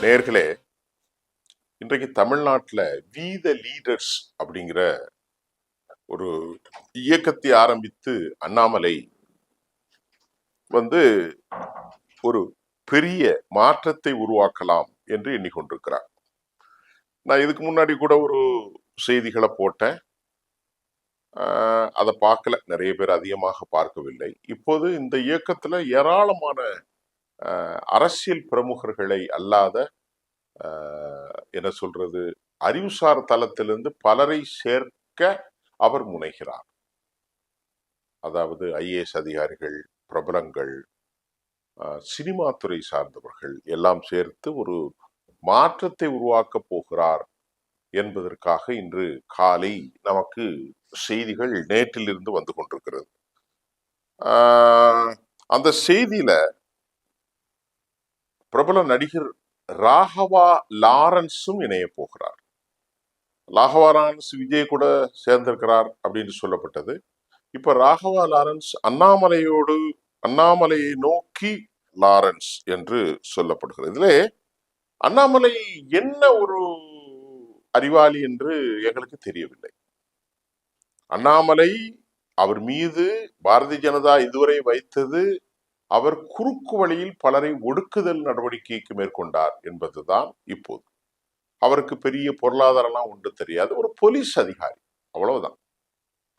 நேயர்களே, இன்றைக்கு தமிழ்நாட்டில் வி த லீடர்ஸ் அப்படிங்கிற ஒரு இயக்கத்தை ஆரம்பித்து அண்ணாமலை ஒரு பெரிய மாற்றத்தை உருவாக்கலாம் என்று எண்ணிக்கொண்டிருக்கிறார். நான் இதுக்கு முன்னாடி கூட ஒரு செய்திகளை போட்டேன். அதை பார்க்கல, நிறைய பேர் அதிகமாக பார்க்கவில்லை. இப்போது இந்த இயக்கத்துல ஏராளமான அரசியல் பிரமுகர்களை அல்லாத என்ன சொல்றது, அறிவுசார் தளத்திலிருந்து பலரை சேர்க்க அவர் முனைகிறார். அதாவது ஐஏஎஸ் அதிகாரிகள், பிரபலங்கள், சினிமா துறை சார்ந்தவர்கள் எல்லாம் சேர்த்து ஒரு மாற்றத்தை உருவாக்க போகிறார் என்பதற்காக இன்று காலை நமக்கு செய்திகள் நேற்றிலிருந்து வந்து கொண்டிருக்கிறது. அந்த செய்தியில பிரபல நடிகர் ராகவா லாரன்ஸும் இணைய போகிறார். ராகவா லாரன்ஸ் விஜய் கூட சேர்ந்திருக்கிறார் அப்படின்னு சொல்லப்பட்டது. இப்ப ராகவா லாரன்ஸ் அண்ணாமலையை நோக்கி லாரன்ஸ் என்று சொல்லப்படுகிறது. இதுல அண்ணாமலை என்ன ஒரு அறிவாளி என்று எங்களுக்கு தெரியவில்லை. அண்ணாமலை அவர் மீது பாரதிய ஜனதா இதுவரை வைத்தது அவர் குறுக்கு வழியில் பலரை ஒடுக்குதல் நடவடிக்கைக்கு மேற்கொண்டார் என்பதுதான். இப்போது அவருக்கு பெரிய பொருளாதாரம்லாம் ஒன்று தெரியாது, ஒரு போலீஸ் அதிகாரி, அவ்வளவுதான்.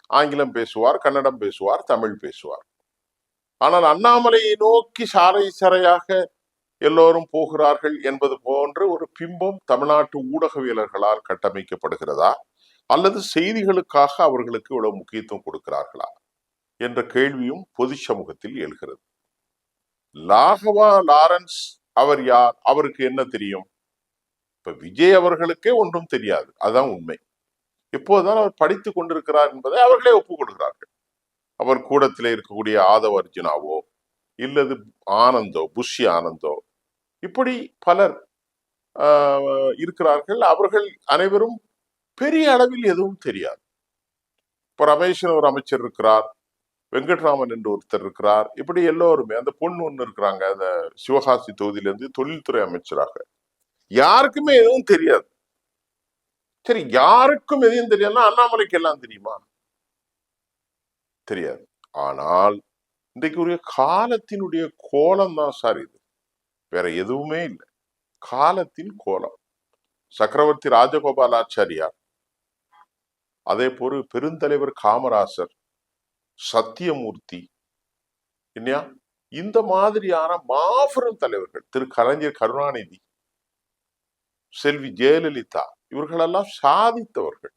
ஆங்கிலம் பேசுவார், கன்னடம் பேசுவார், தமிழ் பேசுவார். ஆனால் அண்ணாமலையை நோக்கி சாறை சாறையாக எல்லோரும் போகிறார்கள் என்பது போன்ற ஒரு பிம்பம் தமிழ்நாட்டு ஊடகவியலர்களால் கட்டமைக்கப்படுகிறதா, அல்லது செய்திகளுக்காக அவர்களுக்கு இவ்வளவு முக்கியத்துவம் கொடுக்கிறார்களா என்ற கேள்வியும் பொது சமூகத்தில் எழுகிறது. ராகவா லாரன்ஸ் அவர் யார்? அவருக்கு என்ன தெரியும்? இப்ப விஜய் அவர்களுக்கே ஒன்றும் தெரியாது, அதுதான் உண்மை. இப்போதுதான் அவர் படித்துக் கொண்டிருக்கிறார் என்பதை அவர்களே ஒப்புக்கொள்கிறார்கள். அவர் கூடத்தில் இருக்கக்கூடிய ஆதவ அர்ஜுனாவோ இல்லது ஆனந்தோ, புஷி ஆனந்தோ, இப்படி பலர் இருக்கிறார்கள். அவர்கள் அனைவரும் பெரிய அளவில் எதுவும் தெரியாது. இப்ப ரமேஷன் ஒரு அமைச்சர் இருக்கிறார், வெங்கட்ராமன் என்று ஒருத்தர் இருக்கிறார். இப்படி எல்லோருமே, அந்த பொண்ணு ஒண்ணு இருக்கிறாங்க, அந்த சிவகாசி தொகுதியிலிருந்து தொழில்துறை அமைச்சராக. யாருக்குமே எதுவும் தெரியாது. சரி, யாருக்கும் எதையும் தெரியாதுன்னா அண்ணாமலைக்கு எல்லாம் தெரியுமா? தெரியாது. ஆனால் இன்றைக்கு ஒரு காலத்தினுடைய கோலம் தான் சார் இது, வேற எதுவுமே இல்லை. காலத்தின் கோலம். சக்கரவர்த்தி ராஜகோபாலாச்சாரியார், அதே போல பெருந்தலைவர் காமராசர், சத்தியமூர்த்தி, இல்லையா, இந்த மாதிரியான மாபெரும் தலைவர்கள், திரு கலைஞர் கருணாநிதி, செல்வி ஜெயலலிதா, இவர்களெல்லாம் சாதித்தவர்கள்,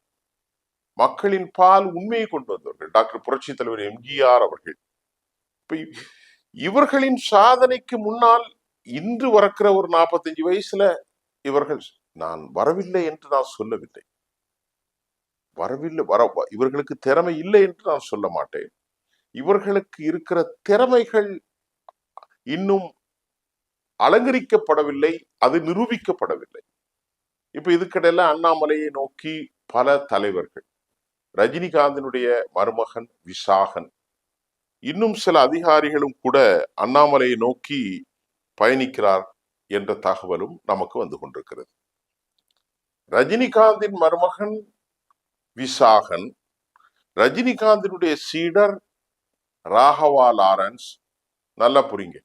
மக்களின் பால் உண்மையை கொண்டு வந்தவர்கள். டாக்டர் புரட்சி தலைவர் எம்ஜிஆர் அவர்கள். இவர்களின் சாதனைக்கு முன்னால் இன்று வரக்கிற ஒரு 45 வயசுல இவர்கள், நான் வரவில்லை என்று நான் சொல்லவில்லை, இவர்களுக்கு திறமை இல்லை என்று நான் சொல்ல மாட்டேன். இவர்களுக்கு இருக்கிற திறமைகள் இன்னும் அலங்கரிக்கப்படவில்லை, அது நிரூபிக்கப்படவில்லை. இப்ப இதுக்கிடையில அண்ணாமலையை நோக்கி பல தலைவர்கள், ரஜினிகாந்தினுடைய மருமகன் விசாகன், இன்னும் சில அதிகாரிகளும் கூட அண்ணாமலையை நோக்கி பயணிக்கிறார் என்ற தகவலும் நமக்கு வந்து கொண்டிருக்கிறது. ரஜினிகாந்தின் மருமகன் விசாகன், ரஜினிகாந்தினுடைய சீடர் ராகவா லாரன்ஸ். நல்லா புரியுங்க,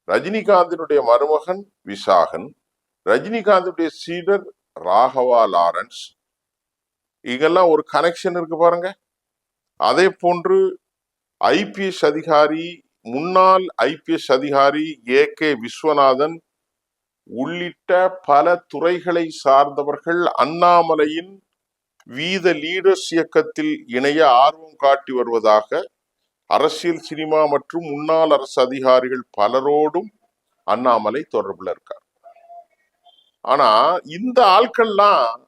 ரஜினிகாந்தினுடைய மருமகன் விசாகன், ரஜினிகாந்துடைய சீடர் ராகவா லாரன்ஸ். இதெல்லாம் ஒரு கனெக்ஷன் இருக்கு பாருங்க. அதே போன்று ஐபிஎஸ் அதிகாரி, முன்னாள் ஐபிஎஸ் அதிகாரி ஏ.கே. விஸ்வநாதன் உள்ளிட்ட பல துறைகளை சார்ந்தவர்கள் அண்ணாமலையின் வி த லீடர்ஸ் இயக்கத்தில் இணைய ஆர்வம் காட்டி வருவதாக அரசியல், சினிமா மற்றும் முன்னாள் அரசு அதிகாரிகள் பலரோடும் அண்ணாமலை தொடர்புல இருக்கார். ஆனா இந்த ஆட்கள்லாம்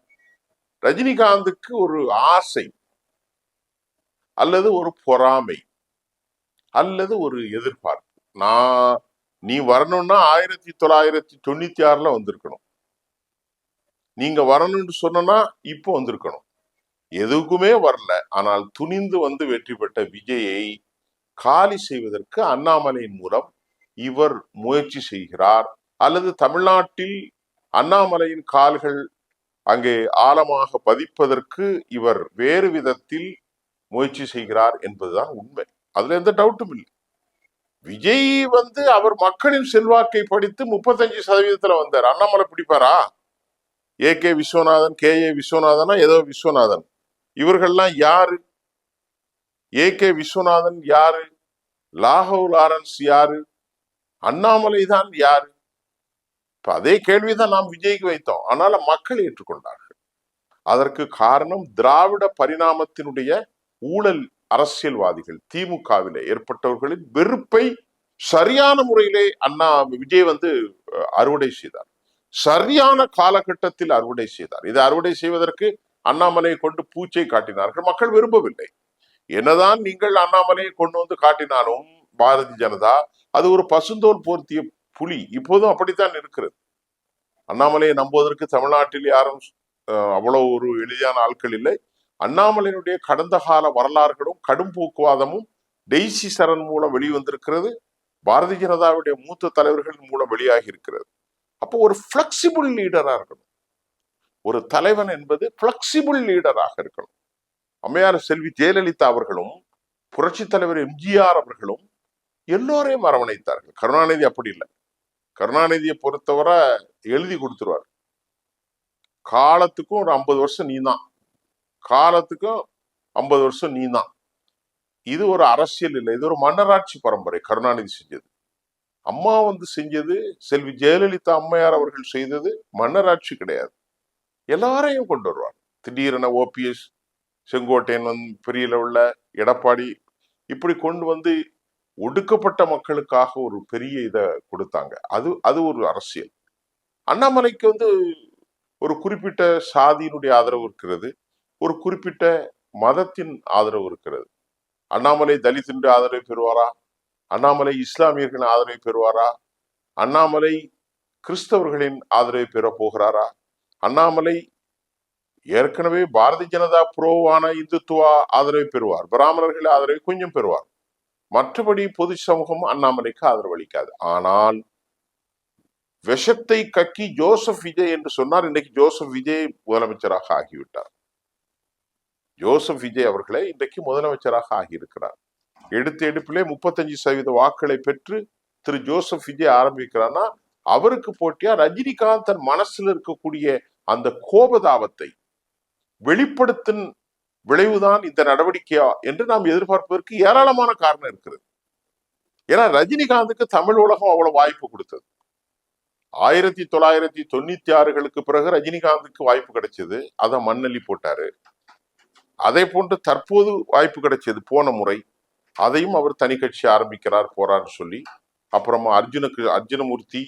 ரஜினிகாந்துக்கு ஒரு ஆசை அல்லது ஒரு பொறாமை அல்லது ஒரு எதிர்பார்ப்பு. நீ வரணும்னா 1996 வந்திருக்கணும், நீங்க வரணும்னு சொன்னா இப்போ வந்திருக்கணும். எதுக்குமே வரல. ஆனால் துணிந்து வந்து வெற்றி பெற்ற விஜயை காலி செய்வதற்கு அண்ணாமலையின் மூலம் இவர் முயற்சி செய்கிறார். அல்லது தமிழ்நாட்டில் அண்ணாமலையின் கால்கள் அங்கே ஆழமாக பதிப்பதற்கு இவர் வேறு விதத்தில் முயற்சி செய்கிறார் என்பதுதான் உண்மை. அதுல எந்த டவுட்டும் இல்லை. விஜய் அவர் மக்களின் செல்வாக்கை படித்து 35% வந்தார். அண்ணாமலை பிடிப்பாரா? ஏ விஸ்வநாதன், ஏ விஸ்வநாதனா ஏதோ விஸ்வநாதன், இவர்கள்லாம் யாரு? ஏ விஸ்வநாதன் யாரு? லாகவ் லாரன்ஸ் யாரு? அண்ணாமலை தான் யாரு? அதே கேள்விதான் நாம் விஜய்க்கு வைத்தோம். ஆனால மக்கள் ஏற்றுக்கொண்டார்கள். அதற்கு காரணம் திராவிட பரிணாமத்தினுடைய ஊழல் அரசியல்வாதிகள், திமுகவிலே ஏற்பட்டவர்களின் வெறுப்பை சரியான முறையிலே விஜய் அறுவடை செய்தார். சரியான காலகட்டத்தில் அறுவடை செய்தார். இதை அறுவடை செய்வதற்கு அண்ணாமலையை கொண்டு பூச்சை காட்டினார்கள். மக்கள் விரும்பவில்லை. என்னதான் நீங்கள் அண்ணாமலையை கொண்டு காட்டினாலும் பாரதிய ஜனதா அது ஒரு பசுந்தோல் போர்த்திய புலி. இப்போதும் அப்படித்தான் இருக்கிறது. அண்ணாமலையை நம்புவதற்கு தமிழ்நாட்டில் யாரும் அவ்வளவு ஒரு எளிதான ஆட்கள் இல்லை. அண்ணாமலையினுடைய கடந்த கால வரலாறுகளும் கடும் போக்குவாதமும் டெய்சி சரண் மூலம் வெளிவந்திருக்கிறது. பாரதிய ஜனதாவுடைய மூத்த தலைவர்கள் மூலம் வெளியாகி இருக்கிறது. அப்போ ஒரு பிளெக்சிபிள் லீடரா இருக்கணும். ஒரு தலைவன் என்பது பிளெக்சிபிள் லீடராக இருக்கணும். அம்மையார் செல்வி ஜெயலலிதா அவர்களும் புரட்சி தலைவர் எம்ஜிஆர் அவர்களும் எல்லோரையும் அரவணைத்தார்கள். கருணாநிதி அப்படி இல்லை. கருணாநிதியை பொறுத்தவரை எழுதி கொடுத்துருவார். காலத்துக்கும் ஒரு 50 வருஷம் நீதான், காலத்துக்கும் 50 வருஷம் நீதான். இது ஒரு அரசியல் இல்லை, இது ஒரு மன்னராட்சி பரம்பரை. கருணாநிதி செஞ்சது, அம்மா செஞ்சது, செல்வி ஜெயலலிதா அம்மையார் அவர்கள் செய்தது மன்னராட்சி கிடையாது. எல்லாரையும் கொண்டு வருவார். திடீரென ஓபிஎஸ், செங்கோட்டையன், பெரிய லெவல்ல எடப்பாடி, இப்படி கொண்டு ஒடுக்கப்பட்ட மக்களுக்காக ஒரு பெரிய இதை கொடுத்தாங்க. அது ஒரு அரசியல். அண்ணாமலைக்கு ஒரு குறிப்பிட்ட சாதியினுடைய ஆதரவு இருக்கிறது, ஒரு குறிப்பிட்ட மதத்தின் ஆதரவு இருக்கிறது. அண்ணாமலை தலித்தினுடைய ஆதரவை பெறுவாரா? அண்ணாமலை இஸ்லாமியர்களின் ஆதரவை பெறுவாரா? அண்ணாமலை கிறிஸ்தவர்களின் ஆதரவை பெற போகிறாரா? அண்ணாமலை ஏற்கனவே பாரதிய ஜனதா புரோவான இந்துத்துவா ஆதரவை பெறுவார், பிராமணர்கள் ஆதரவை கொஞ்சம் பெறுவார். மற்றபடி பொது சமூகம் அண்ணாமலைக்கு ஆதரவு அளிக்காது. ஆனால் விஷத்தை கக்கி ஜோசப் விஜய் என்று சொன்னார். இன்றைக்கு ஜோசப் விஜய் முதலமைச்சராக ஆகிவிட்டார். ஜோசப் விஜய் அவர்களே இன்றைக்கு முதலமைச்சராக ஆகியிருக்கிறார். எடுத்த எடுப்பிலே 35% வாக்குகளை பெற்று திரு ஜோசப் விஜய் ஆரம்பிக்கிறார்னா அவருக்கு போட்டியா ரஜினிகாந்த் தன் மனசில் இருக்கக்கூடிய அந்த கோபதாபத்தை வெளிப்படுத்தும் விளைவுதான் இந்த நடவடிக்கையா என்று நாம் எதிர்பார்ப்பதற்கு ஏராளமான காரணம் இருக்கிறது. ஏன்னா ரஜினிகாந்துக்கு தமிழ் உலகம் அவ்வளவு வாய்ப்பு கொடுத்தது. 1996களுக்கு பிறகு ரஜினிகாந்துக்கு வாய்ப்பு கிடைச்சது, அதை மண்ணள்ளி போட்டாரு. அதே போன்று தற்போது வாய்ப்பு கிடைச்சது போன முறை, அதையும் அவர் தனி கட்சி ஆரம்பிக்கிறார் போறான்னு சொல்லி. அப்புறமா அர்ஜுனமூர்த்தி,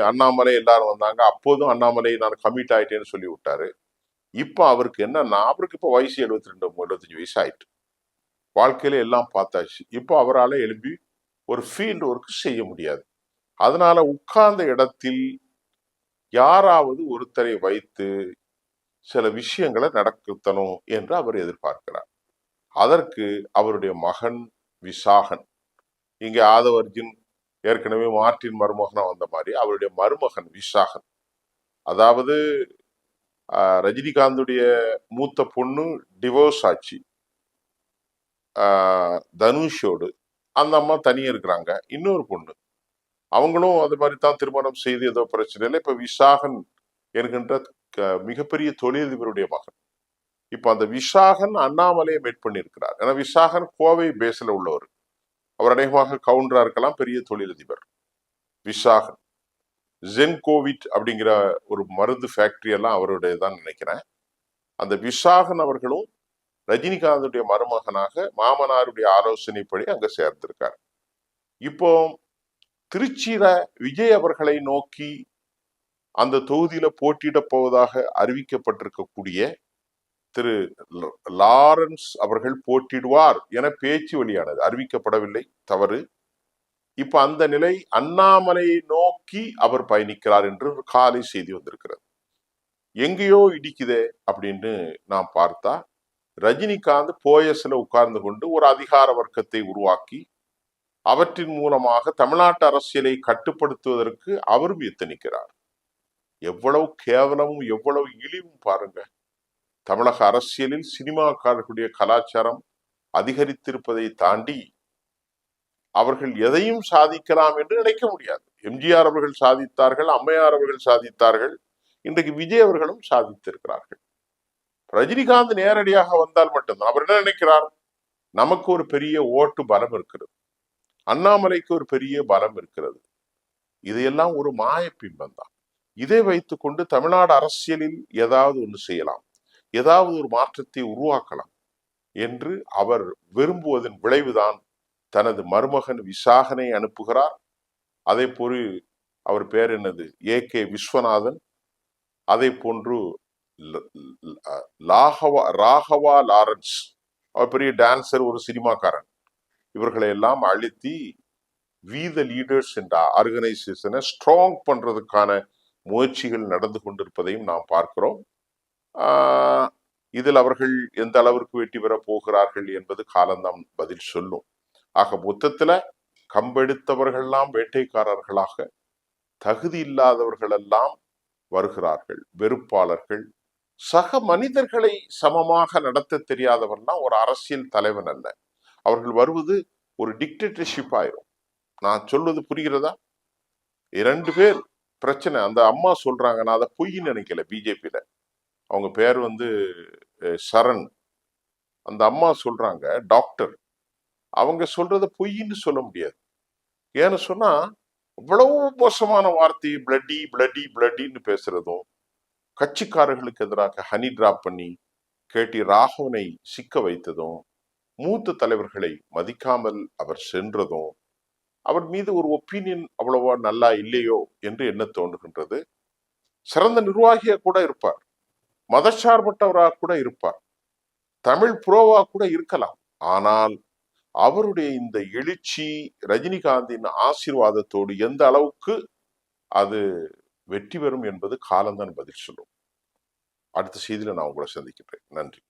அண்ணாமலை எல்லாரும் வந்தாங்க. அப்போதும் அண்ணாமலை நான் கமிட் ஆயிட்டேன்னு சொல்லி விட்டாரு. இப்ப அவருக்கு என்னன்னா, அவருக்கு இப்ப வயசு 72-75 வயசு ஆயிட்டு, வாழ்க்கையில எல்லாம் பார்த்தாச்சு. இப்போ அவரால் எழுப்பி ஒரு ஃபீல்டு ஒர்க் செய்ய முடியாது. அதனால உட்கார்ந்த இடத்தில் யாராவது ஒருத்தரை வைத்து சில விஷயங்களை நடத்தணும் என்று அவர் எதிர்பார்க்கிறார். அதற்கு அவருடைய மகன் விசாகன், இங்கே ஆதவர்ஜுன் ஏற்கனவே மார்ட்டின் மருமகனா வந்த மாதிரி அவருடைய மருமகன் விசாகன், அதாவது ரஜினிகாந்துடைய மூத்த பொண்ணு டிவோர்ஸ் ஆச்சு தனுஷோடு, அந்த அம்மா தனியா இருக்கிறாங்க. இன்னொரு பொண்ணு, அவங்களும் அது மாதிரி தான் திருமணம் செய்து ஏதோ பிரச்சனை இல்லை. இப்ப விசாகன் என்கின்ற மிகப்பெரிய தொழிலதிபருடைய மகன். இப்ப அந்த விசாகன் அண்ணாமலையை மேட் பண்ணியிருக்கிறார். ஏன்னா விசாகன் கோவை பேஸ்ல உள்ளவர், அவர் அநேகமாக கவுண்டரா இருக்கலாம், பெரிய தொழிலதிபர் விசாகன். ஜென்கோவிட் அப்படிங்கிற ஒரு மருந்து ஃபேக்டரி எல்லாம் அவருடைய தான் நினைக்கிறேன். அந்த விசாகன் அவர்களும் ரஜினிகாந்துடைய மருமகனாக மாமனாருடைய ஆலோசனைப்படி அங்க சேர்ந்திருக்கார். இப்போ திருச்சியில விஜய் அவர்களை நோக்கி அந்த தொகுதியில போட்டியிட போவதாக அறிவிக்கப்பட்டிருக்கக்கூடிய திரு லாரன்ஸ் அவர்கள் போட்டிடுவார் என பேச்சு வெளியானது, அறிவிக்கப்படவில்லை, தவறு. இப்ப அந்த நிலை அண்ணாமலையை நோக்கி அவர் பயணிக்கிறார் என்று காலை செய்தி வந்திருக்கிறது. எங்கேயோ இடிக்குதே அப்படின்னு நாம் பார்த்தா ரஜினிகாந்த் போயஸ்ல உட்கார்ந்து கொண்டு ஒரு அதிகார வர்க்கத்தை உருவாக்கி அவற்றின் மூலமாக தமிழ்நாட்டு அரசியலை கட்டுப்படுத்துவதற்கு அவரும் எத்தனிக்கிறார். எவ்வளவு கேவலமும் எவ்வளவு இழிவும் பாருங்க. தமிழக அரசியலில் சினிமாக்காரர்களுடைய கலாச்சாரம் அதிகரித்திருப்பதை தாண்டி அவர்கள் எதையும் சாதிக்கலாம் என்று நினைக்க முடியாது. எம்ஜிஆர் அவர்கள் சாதித்தார்கள், அம்மையார் அவர்கள் சாதித்தார்கள், இன்றைக்கு விஜய் அவர்களும் சாதித்திருக்கிறார்கள். ரஜினிகாந்த் நேரடியாக வந்தால் மட்டும்தான். அவர் என்ன நினைக்கிறார்? நமக்கு ஒரு பெரிய ஓட்டு பலம் இருக்கிறது, அண்ணாமலைக்கு ஒரு பெரிய பலம் இருக்கிறது. இதையெல்லாம் ஒரு மாயப்பிம்பம் தான். இதை வைத்துக் கொண்டு தமிழ்நாடு அரசியலில் ஏதாவது ஒன்று செய்யலாம், ஏதாவது ஒரு மாற்றத்தை உருவாக்கலாம் என்று அவர் விரும்புவதன் விளைவுதான் தனது மருமகன் விசாகனை அனுப்புகிறார். அதே போல் அவர் பேர் என்னது, AK விஸ்வநாதன், அதே போன்று ராகவா லாரன்ஸ், அவர் பெரிய டான்சர், ஒரு சினிமாக்காரன். இவர்களை எல்லாம் அழுத்தி வி த லீடர்ஸ் என்ற ஆர்கனைசேஷனை ஸ்ட்ராங் பண்றதுக்கான முயற்சிகள் நடந்து கொண்டிருப்பதையும் நாம் பார்க்கிறோம். இதில் அவர்கள் எந்த அளவிற்கு வெற்றி பெற போகிறார்கள் என்பது காலம்தான் பதில் சொல்லும். ஆக மொத்தத்துல கம்பெடுத்தவர்கள்லாம் வேட்டைக்காரர்களாக, தகுதி இல்லாதவர்கள் எல்லாம் வருகிறார்கள், வெறுப்பாளர்கள். சக மனிதர்களை சமமாக நடத்த தெரியாதவர்லாம் ஒரு அரசியல் தலைவன் அல்ல. அவர்கள் வருவது ஒரு டிக்டேட்டர்ஷிப் ஆயிரும். நான் சொல்வது புரிகிறதா? 2 பேர் பிரச்சனை. அந்த அம்மா சொல்றாங்க, நான் அதை பொய்ன்னு நினைக்கல. பிஜேபியில அவங்க பேர் சரண். அந்த அம்மா சொல்றாங்க, டாக்டர். அவங்க சொல்றத பொய்ன்னு சொல்ல முடியாது. ஏன்னு சொன்னா அவ்வளவு மோசமான வார்த்தையை பிளட்டி பிளட்டி பிளட்டின்னு பேசுறதும், கட்சிக்காரர்களுக்கு எதிராக ஹனி டிராப் பண்ணி கேட்டி ராகவனை சிக்க வைத்ததும், மூத்த தலைவர்களை மதிக்காமல் அவர் சென்றதும், அவர் மீது ஒரு ஒப்பீனியன் அவ்வளவா நல்லா இல்லையோ என்று என்ன தோன்றுகின்றது. சிறந்த நிர்வாகியா கூட இருப்பார், மதச்சார்பற்றவராக கூட இருப்பார், தமிழ் புரோவா கூட இருக்கலாம். ஆனால் அவருடைய இந்த எழுச்சி ரஜினிகாந்தின் ஆசீர்வாதத்தோடு எந்த அளவுக்கு அது வெற்றி பெறும் என்பது காலம்தான் பதில் சொல்லும். அடுத்த செய்தியில நான் உங்களை சந்திக்கிறேன். நன்றி.